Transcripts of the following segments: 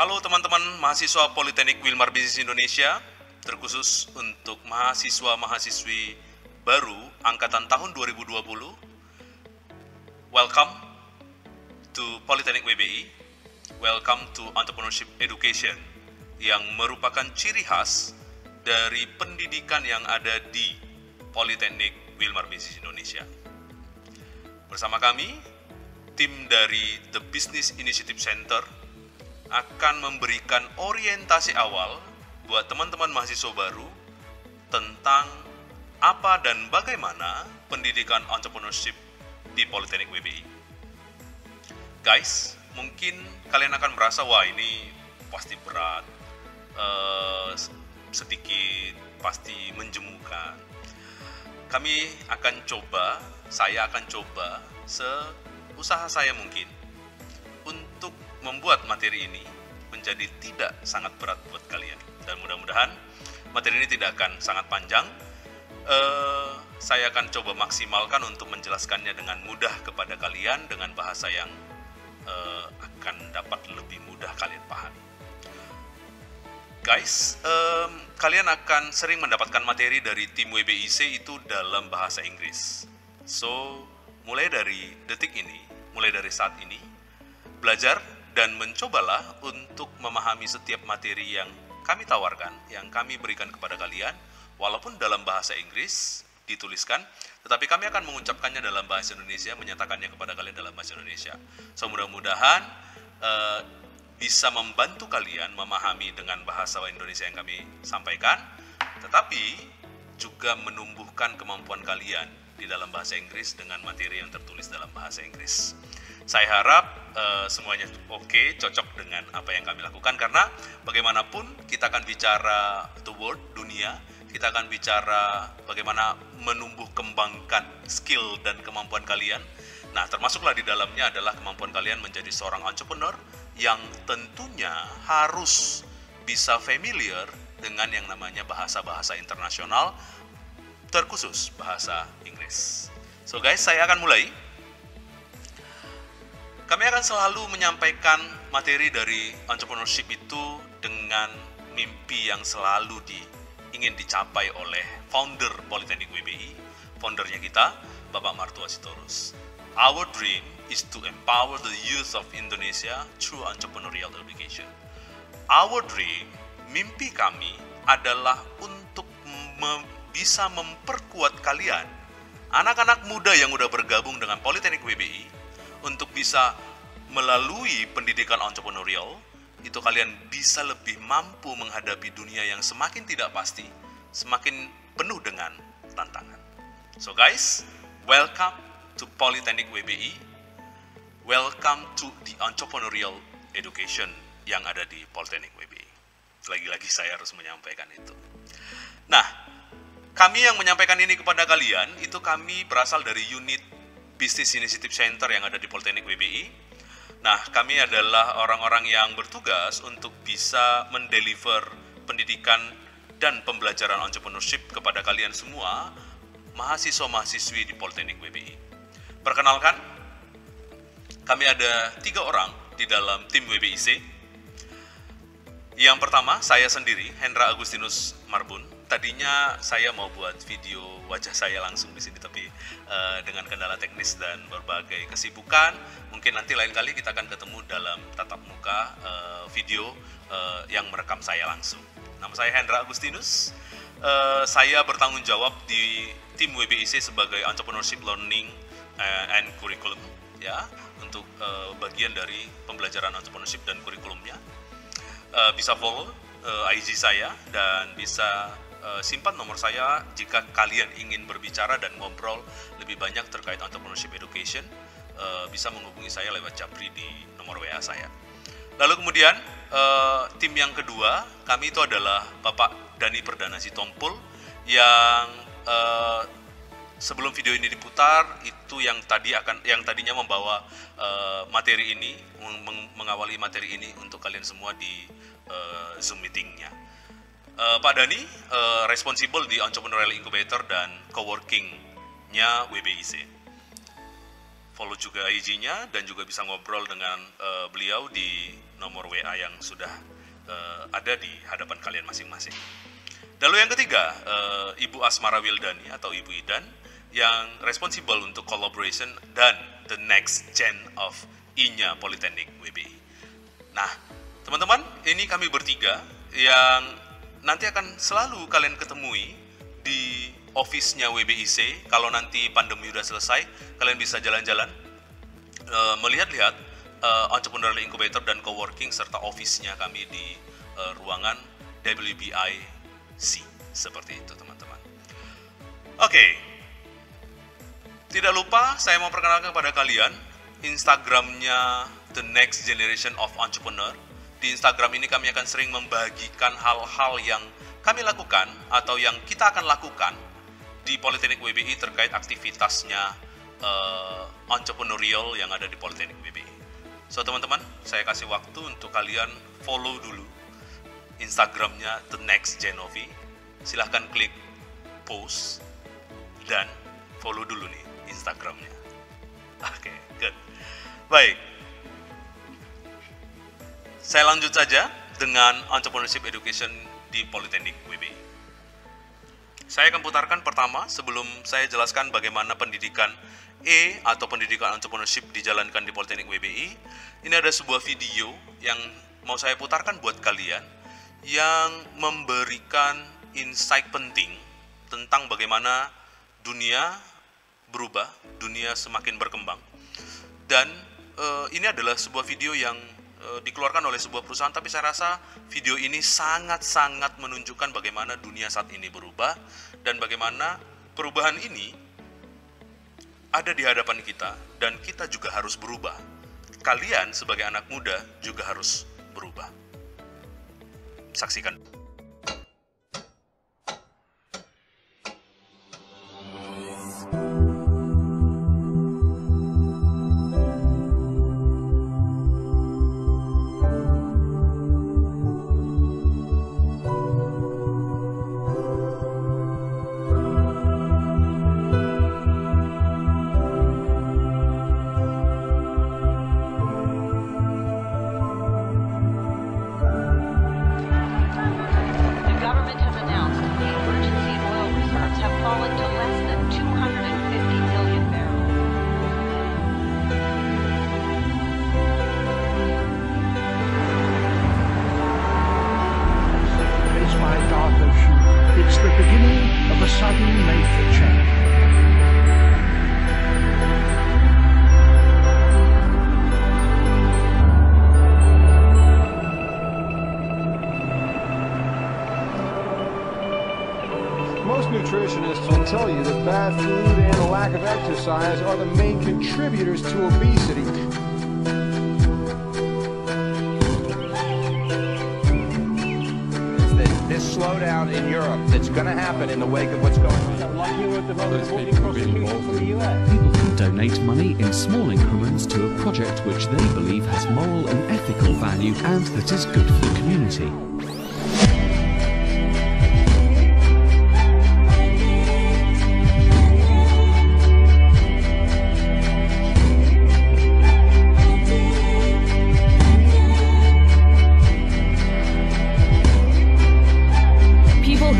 Halo teman-teman mahasiswa Politeknik Wilmar Bisnis Indonesia, terkhusus untuk mahasiswa-mahasiswi baru angkatan tahun 2020. Welcome to Politeknik WBI, welcome to Entrepreneurship Education, yang merupakan ciri khas dari pendidikan yang ada di Politeknik Wilmar Bisnis Indonesia. Bersama kami, tim dari The Business Initiative Center akan memberikan orientasi awal buat teman-teman mahasiswa baru tentang apa dan bagaimana pendidikan entrepreneurship di Politeknik WBI. Guys, mungkin kalian akan merasa, wah ini pasti berat, sedikit pasti menjemukan. Saya akan coba seusaha saya mungkin untuk membuat materi ini menjadi tidak sangat berat buat kalian. Dan mudah-mudahan materi ini tidak akan sangat panjang. Saya akan coba maksimalkan untuk menjelaskannya dengan mudah kepada kalian dengan bahasa yang akan dapat lebih mudah kalian pahami. Guys, kalian akan sering mendapatkan materi dari tim WBIC itu dalam bahasa Inggris. So, mulai dari detik ini, mulai dari saat ini, belajar dan mencobalah untuk memahami setiap materi yang kami tawarkan, yang kami berikan kepada kalian, walaupun dalam bahasa Inggris dituliskan, tetapi kami akan mengucapkannya dalam bahasa Indonesia, menyatakannya kepada kalian dalam bahasa Indonesia. So, mudah-mudahan bisa membantu kalian memahami dengan bahasa Indonesia yang kami sampaikan, tetapi juga menumbuhkan kemampuan kalian di dalam bahasa Inggris dengan materi yang tertulis dalam bahasa Inggris. Saya harap semuanya oke, cocok dengan apa yang kami lakukan, karena bagaimanapun kita akan bicara the world, dunia, kita akan bicara bagaimana menumbuh kembangkan skill dan kemampuan kalian. Nah, termasuklah di dalamnya adalah kemampuan kalian menjadi seorang entrepreneur yang tentunya harus bisa familiar dengan yang namanya bahasa-bahasa internasional, terkhusus bahasa Inggris. So guys, saya akan mulai. Kami akan selalu menyampaikan materi dari entrepreneurship itu dengan mimpi yang selalu ingin dicapai oleh founder Politeknik WBI, foundernya kita, Bapak Martua Sitorus. Our dream is to empower the youth of Indonesia through entrepreneurial education. Our dream, mimpi kami adalah untuk bisa memperkuat kalian, anak-anak muda yang udah bergabung dengan Politeknik WBI, untuk bisa melalui pendidikan entrepreneurial, itu kalian bisa lebih mampu menghadapi dunia yang semakin tidak pasti, semakin penuh dengan tantangan. So guys, welcome to Politeknik WBI, welcome to the entrepreneurial education yang ada di Politeknik WBI. Lagi-lagi saya harus menyampaikan itu. Nah, kami yang menyampaikan ini kepada kalian, itu kami berasal dari unit Business Initiative Center yang ada di Politeknik WBI. Nah, kami adalah orang-orang yang bertugas untuk bisa mendeliver pendidikan dan pembelajaran entrepreneurship kepada kalian semua, mahasiswa-mahasiswi di Politeknik WBI. Perkenalkan, kami ada 3 orang di dalam tim WBIC. Yang pertama, saya sendiri, Hendra Agustinus Marbun. Tadinya saya mau buat video wajah saya langsung di sini, tapi dengan kendala teknis dan berbagai kesibukan, mungkin nanti lain kali kita akan ketemu dalam tatap muka video yang merekam saya langsung. Nama saya Hendra Agustinus. Saya bertanggung jawab di tim WBIC sebagai Entrepreneurship Learning and Curriculum, ya, untuk bagian dari pembelajaran entrepreneurship dan kurikulumnya. Bisa follow IG saya dan bisa simpan nomor saya jika kalian ingin berbicara dan ngobrol lebih banyak terkait entrepreneurship education. Bisa menghubungi saya lewat Japri di nomor WA saya. Lalu kemudian tim yang kedua kami itu adalah Bapak Dhani Perdana Sitompul yang sebelum video ini diputar itu yang tadinya membawa materi ini, mengawali materi ini untuk kalian semua di Zoom meetingnya. Pak Dhani responsible di Entrepreneurial Incubator dan Coworking-nya WBIC. follow juga IG-nya dan juga bisa ngobrol dengan beliau di nomor WA yang sudah ada di hadapan kalian masing-masing. Lalu yang ketiga, Ibu Asmara Wildani atau Ibu Idan yang responsible untuk collaboration dan the next gen of INYA Politeknik WBI. Nah, teman-teman, ini kami bertiga yang nanti akan selalu kalian ketemui di office-nya WBIC. Kalau nanti pandemi udah selesai, kalian bisa jalan-jalan, melihat-lihat entrepreneurial incubator dan coworking serta office-nya kami di ruangan WBIC. Seperti itu, teman-teman. Oke. Tidak lupa saya mau perkenalkan kepada kalian Instagramnya The Next Generation of Entrepreneur. Di Instagram ini kami akan sering membagikan hal-hal yang kami lakukan atau yang kita akan lakukan di Politeknik WBI terkait aktivitasnya entrepreneurial yang ada di Politeknik WBI. So teman-teman, saya kasih waktu untuk kalian follow dulu Instagramnya The Next Genovi. Silahkan klik post dan follow dulu nih Instagramnya. Oke, good. Baik. Saya lanjut saja dengan entrepreneurship education di Politeknik WBI. Saya akan putarkan pertama sebelum saya jelaskan bagaimana pendidikan atau pendidikan entrepreneurship dijalankan di Politeknik WBI. Ini ada sebuah video yang mau saya putarkan buat kalian yang memberikan insight penting tentang bagaimana dunia berubah, dunia semakin berkembang. Dan ini adalah sebuah video yang dikeluarkan oleh sebuah perusahaan, tapi saya rasa video ini sangat-sangat menunjukkan bagaimana dunia saat ini berubah dan bagaimana perubahan ini ada di hadapan kita dan kita juga harus berubah. Kalian sebagai anak muda juga harus berubah. Saksikan. Nutritionists will tell you that bad food and a lack of exercise are the main contributors to obesity. This slowdown in Europe that's going to happen in the wake of what's going on. People can donate money in small increments to a project which they believe has moral and ethical value and that is good for the community.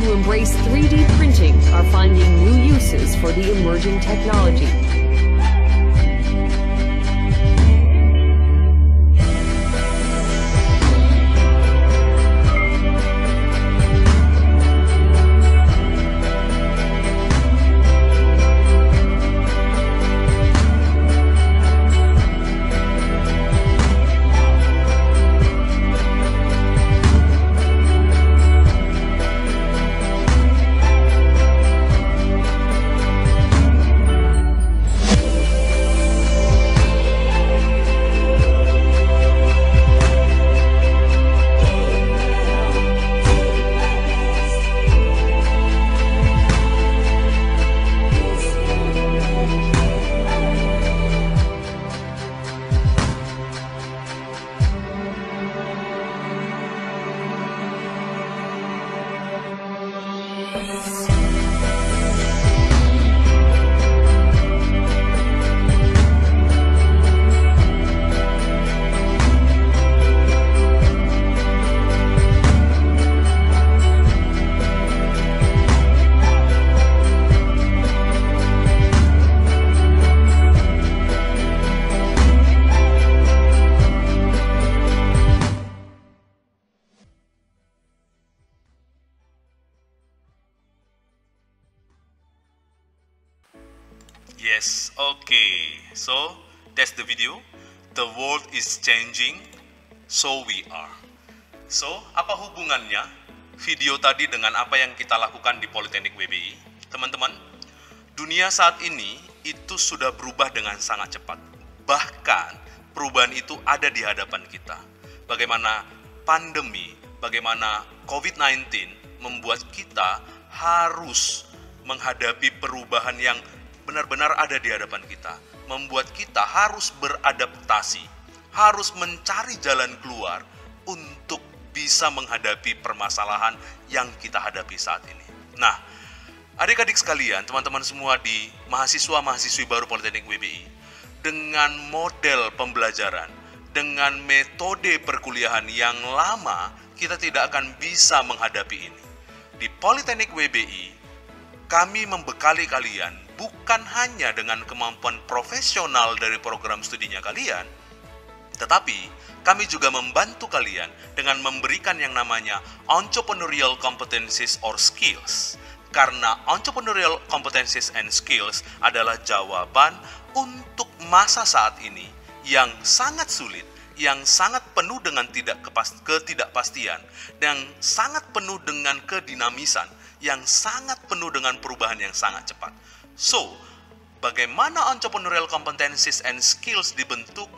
Embrace 3D printing are finding new uses for the emerging technology. Yes, okay. So, that's the video. The world is changing, so we are. So, apa hubungannya video tadi dengan apa yang kita lakukan di Politeknik WBI? Teman-teman, dunia saat ini itu sudah berubah dengan sangat cepat. Bahkan, perubahan itu ada di hadapan kita. Bagaimana pandemi, bagaimana COVID-19 membuat kita harus menghadapi perubahan yang benar-benar ada di hadapan kita. Membuat kita harus beradaptasi, harus mencari jalan keluar untuk bisa menghadapi permasalahan yang kita hadapi saat ini. Nah, adik-adik sekalian, teman-teman semua di mahasiswa-mahasiswi baru Politeknik WBI, dengan model pembelajaran, dengan metode perkuliahan yang lama, kita tidak akan bisa menghadapi ini. Di Politeknik WBI, kami membekali kalian bukan hanya dengan kemampuan profesional dari program studinya kalian, tetapi kami juga membantu kalian dengan memberikan yang namanya entrepreneurial competencies or skills. Karena entrepreneurial competencies and skills adalah jawaban untuk masa saat ini yang sangat sulit, yang sangat penuh dengan ketidakpastian, dan sangat penuh dengan kedinamisan, yang sangat penuh dengan perubahan yang sangat cepat. So, bagaimana entrepreneurial competencies and skills dibentuk?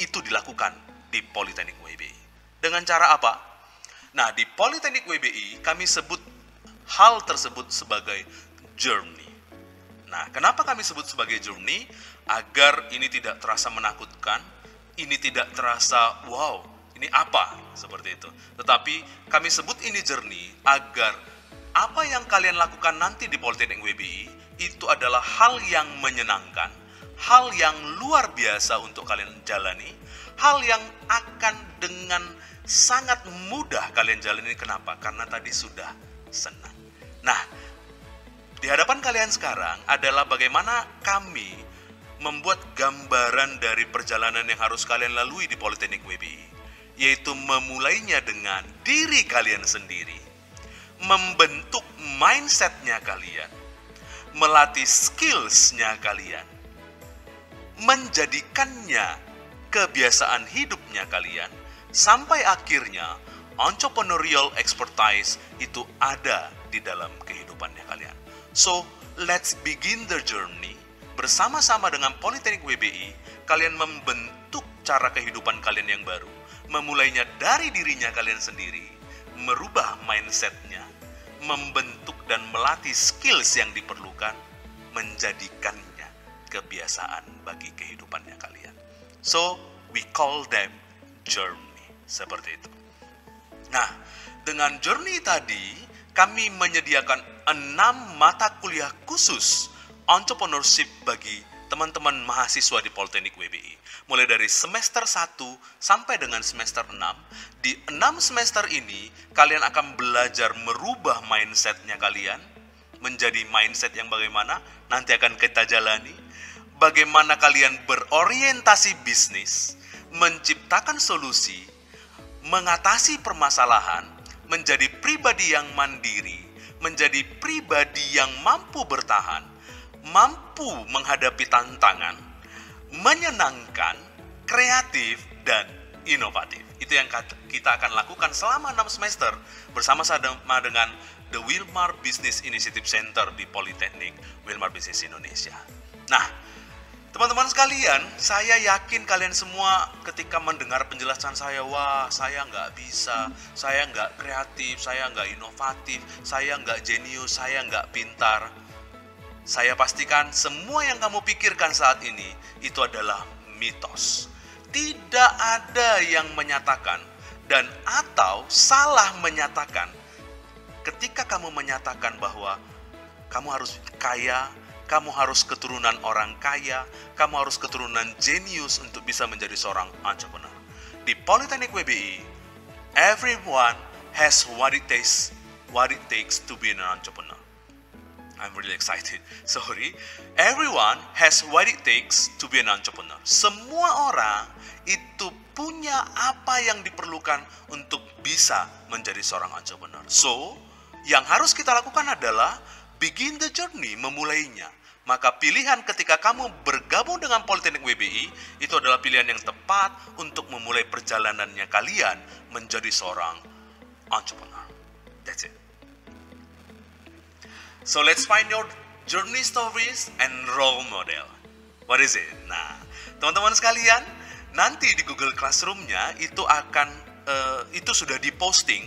Itu dilakukan di Politeknik WBI. Dengan cara apa? Nah, di Politeknik WBI kami sebut hal tersebut sebagai journey. Nah, kenapa kami sebut sebagai journey? Agar ini tidak terasa menakutkan, ini tidak terasa wow, ini apa? Seperti itu. Tetapi kami sebut ini journey agar apa yang kalian lakukan nanti di Politeknik WBI itu adalah hal yang menyenangkan, hal yang luar biasa untuk kalian jalani, hal yang akan dengan sangat mudah kalian jalani. Kenapa? Karena tadi sudah senang. Nah, di hadapan kalian sekarang adalah bagaimana kami membuat gambaran dari perjalanan yang harus kalian lalui di Politeknik WBI, yaitu memulainya dengan diri kalian sendiri, membentuk mindset-nya kalian, melatih skills-nya kalian, menjadikannya kebiasaan hidupnya kalian, sampai akhirnya entrepreneurial expertise itu ada di dalam kehidupannya kalian. So, let's begin the journey. Bersama-sama dengan Politeknik WBI, kalian membentuk cara kehidupan kalian yang baru, memulainya dari dirinya kalian sendiri, merubah mindset-nya, membentuk dan melatih skills yang diperlukan, menjadikannya kebiasaan bagi kehidupannya kalian. So, we call them journey. Seperti itu. Nah, dengan journey tadi, kami menyediakan 6 mata kuliah khusus entrepreneurship bagi teman-teman mahasiswa di Politeknik WBI. Mulai dari semester 1 sampai dengan semester 6. Di 6 semester ini, kalian akan belajar merubah mindset-nya kalian menjadi mindset yang bagaimana? Nanti akan kita jalani. Bagaimana kalian berorientasi bisnis, menciptakan solusi, mengatasi permasalahan, menjadi pribadi yang mandiri, menjadi pribadi yang mampu bertahan, mampu menghadapi tantangan, menyenangkan, kreatif, dan inovatif. Itu yang kita akan lakukan selama 6 semester bersama-sama dengan The Wilmar Business Initiative Center di Politeknik Wilmar Business Indonesia. Nah, teman-teman sekalian, saya yakin kalian semua ketika mendengar penjelasan saya, wah saya nggak bisa, saya nggak kreatif, saya nggak inovatif, saya nggak jenius, saya nggak pintar. Saya pastikan semua yang kamu pikirkan saat ini itu adalah mitos. Tidak ada yang menyatakan dan atau salah menyatakan ketika kamu menyatakan bahwa kamu harus kaya, kamu harus keturunan orang kaya, kamu harus keturunan jenius untuk bisa menjadi seorang entrepreneur. Di Politeknik WBI, everyone has what it takes to be an entrepreneur. I'm really excited. Sorry. Everyone has what it takes to be an entrepreneur. Semua orang itu punya apa yang diperlukan untuk bisa menjadi seorang entrepreneur. So, yang harus kita lakukan adalah begin the journey, memulainya. maka pilihan ketika kamu bergabung dengan Politeknik WBI itu adalah pilihan yang tepat untuk memulai perjalanannya kalian menjadi seorang entrepreneur. That's it. So let's find your journey stories and role model. What is it? Nah, teman-teman sekalian, nanti di Google Classroom-nya itu akan itu sudah diposting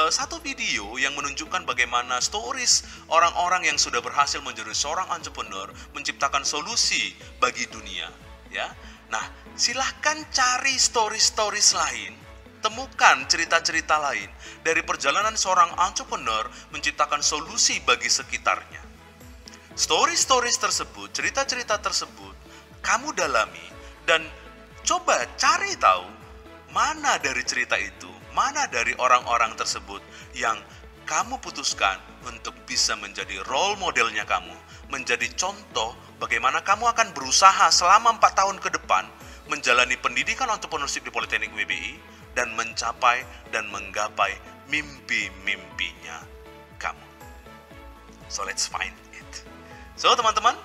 satu video yang menunjukkan bagaimana stories orang-orang yang sudah berhasil menjadi seorang entrepreneur menciptakan solusi bagi dunia, ya. Nah, silahkan cari stories lain, temukan cerita-cerita lain dari perjalanan seorang entrepreneur menciptakan solusi bagi sekitarnya. Stories tersebut, cerita-cerita tersebut kamu dalami dan coba cari tahu mana dari cerita itu, mana dari orang-orang tersebut yang kamu putuskan untuk bisa menjadi role modelnya kamu, menjadi contoh bagaimana kamu akan berusaha selama 4 tahun ke depan menjalani pendidikan entrepreneurship di Politeknik WBI dan mencapai dan menggapai mimpi-mimpinya kamu. So let's find it. So teman-teman,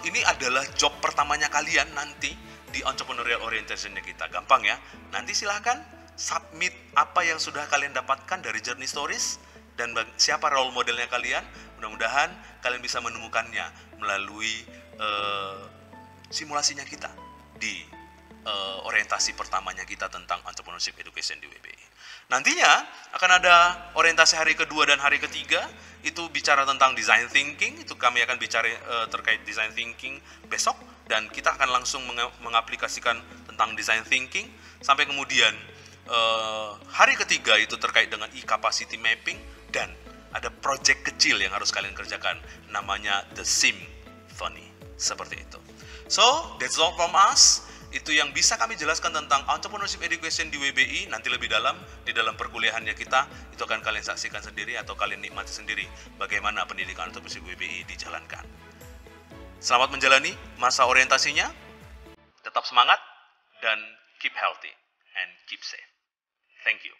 ini adalah job pertamanya kalian nanti di entrepreneurial orientation-nya kita. Gampang ya. Nanti silahkan submit apa yang sudah kalian dapatkan dari journey stories dan siapa role modelnya kalian. Mudah-mudahan kalian bisa menemukannya melalui simulasinya kita di orientasi pertamanya kita tentang entrepreneurship education di WBI. Nantinya akan ada orientasi hari kedua dan hari ketiga, itu bicara tentang design thinking. Itu kami akan bicara terkait design thinking besok, dan kita akan langsung mengaplikasikan tentang design thinking. Sampai kemudian hari ketiga itu terkait dengan e-capacity mapping, dan ada project kecil yang harus kalian kerjakan, namanya The Symphony. Seperti itu. So, that's all from us. Itu yang bisa kami jelaskan tentang entrepreneurship education di WBI. Nanti lebih dalam di dalam perkuliahannya kita, itu akan kalian saksikan sendiri atau kalian nikmati sendiri bagaimana pendidikan entrepreneurship WBI dijalankan. Selamat menjalani masa orientasinya. Tetap semangat dan keep healthy and keep safe. Thank you.